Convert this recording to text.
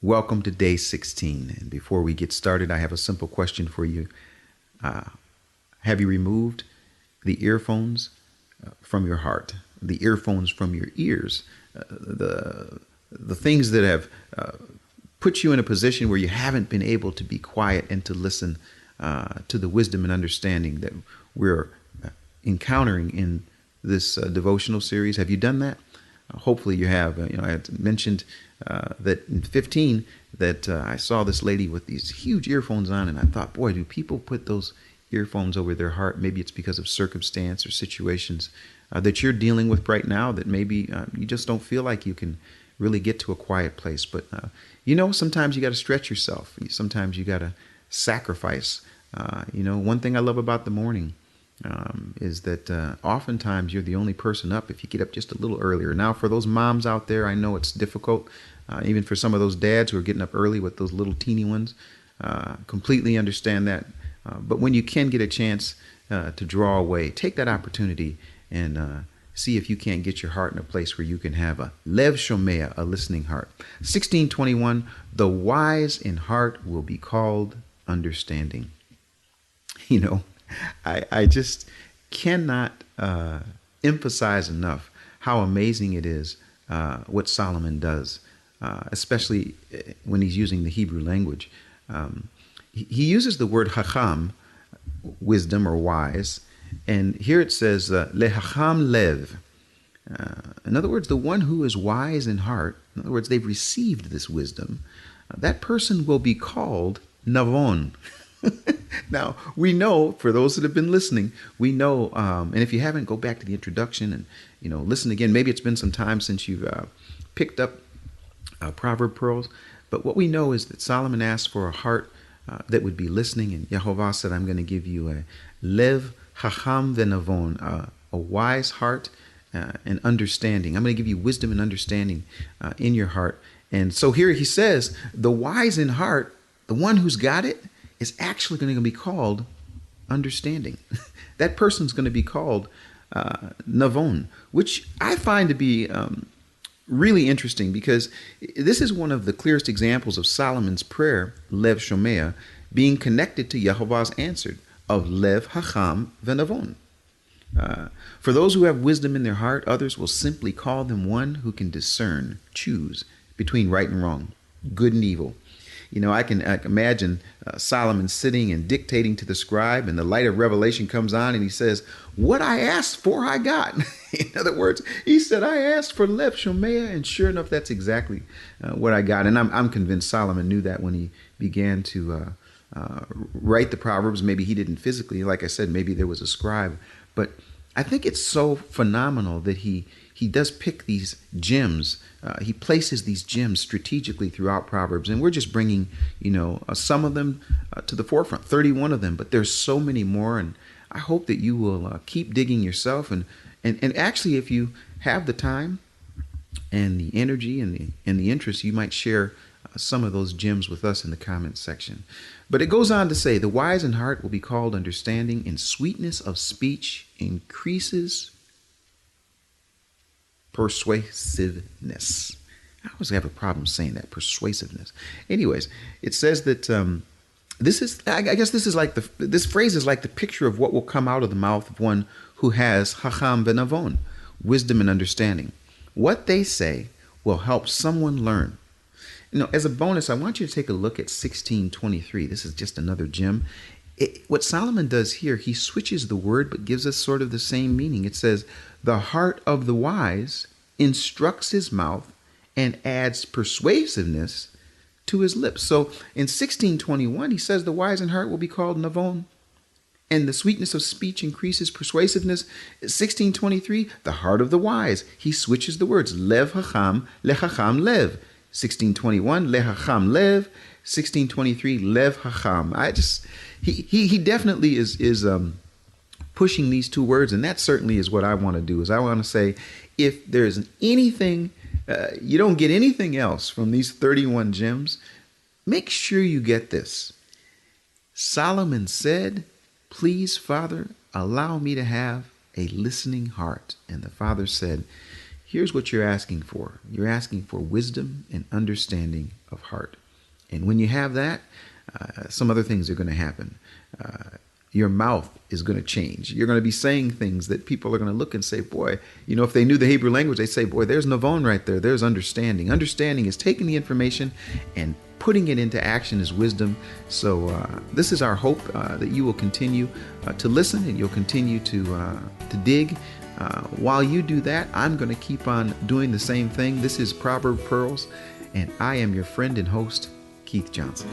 Welcome to day 16. And before we get started, I have a simple question for you. Have you removed the earphones from your heart, the earphones from your ears, the things that have put you in a position where you haven't been able to be quiet and to listen to the wisdom and understanding that we're encountering in this devotional series? Have you done that? Hopefully you have. I had mentioned that in 15 that I saw this lady with these huge earphones on, and I thought, boy, do people put those earphones over their heart? Maybe it's because of circumstance or situations that you're dealing with right now that maybe you just don't feel like you can really get to a quiet place. But, sometimes you got to stretch yourself. Sometimes you got to sacrifice. One thing I love about the morning is that oftentimes you're the only person up if you get up just a little earlier. Now, for those moms out there, I know it's difficult, even for some of those dads who are getting up early with those little teeny ones. Completely understand that. But when you can get a chance to draw away, take that opportunity and see if you can't get your heart in a place where you can have a lev shomea, a listening heart. 16:21, the wise in heart will be called understanding. I just cannot emphasize enough how amazing it is what Solomon does, especially when he's using the Hebrew language. He uses the word hacham, wisdom or wise, and here it says lehacham lev. In other words, the one who is wise in heart, in other words, they've received this wisdom, that person will be called navon. Now, we know, for those that have been listening, we know, and if you haven't, go back to the introduction and, listen again. Maybe it's been some time since you've picked up Proverb Pearls. But what we know is that Solomon asked for a heart that would be listening. And Yehovah said, I'm going to give you a lev hacham venavon, a wise heart and understanding. I'm going to give you wisdom and understanding in your heart. And so here he says, the wise in heart, the one who's got it, is actually going to be called understanding. That person's going to be called navon, which I find to be really interesting, because this is one of the clearest examples of Solomon's prayer, lev shomea, being connected to Yehovah's answer of lev hacham venavon. For those who have wisdom in their heart, others will simply call them one who can discern, choose between right and wrong, good and evil. I can imagine Solomon sitting and dictating to the scribe, and the light of revelation comes on, and he says, what I asked for, I got. In other words, he said, I asked for lev shomea, and sure enough, that's exactly what I got. And I'm convinced Solomon knew that when he began to write the Proverbs. Maybe he didn't physically, like I said, maybe there was a scribe. But I think it's so phenomenal that he does pick these gems. He places these gems strategically throughout Proverbs, and we're just bringing, some of them to the forefront, 31 of them, but there's so many more, and I hope that you will keep digging yourself, and actually, if you have the time and the energy and the interest, you might share some of those gems with us in the comments section. But it goes on to say, the wise in heart will be called understanding, and sweetness of speech increases persuasiveness. I always have a problem saying that, persuasiveness. Anyways, it says that this phrase is like the picture of what will come out of the mouth of one who has hacham venavon, wisdom and understanding. What they say will help someone learn. As a bonus, I want you to take a look at 16:23. This is just another gem. What Solomon does here, he switches the word but gives us sort of the same meaning. It says, the heart of the wise instructs his mouth and adds persuasiveness to his lips. So in 16:21, he says the wise in heart will be called navon, and the sweetness of speech increases persuasiveness. 16:23, the heart of the wise. He switches the words, lev hacham, lehacham lev. 16:21, lehacham lev. 16:23, lev hacham. He definitely is pushing these two words, and that certainly is what I want to do. Is I want to say, if there's anything, you don't get anything else from these 31 gems, make sure you get this. Solomon said, please, Father, allow me to have a listening heart. And the Father said, here's what you're asking for. You're asking for wisdom and understanding of heart. And when you have that, some other things are going to happen. Your mouth is going to change. You're going to be saying things that people are going to look and say, boy, if they knew the Hebrew language, they say, boy, there's Navon right there. There's understanding. Understanding is taking the information and putting it into action is wisdom. So this is our hope that you will continue to listen and you'll continue to dig. While you do that, I'm going to keep on doing the same thing. This is Proverb Pearls, and I am your friend and host, Keith Johnson.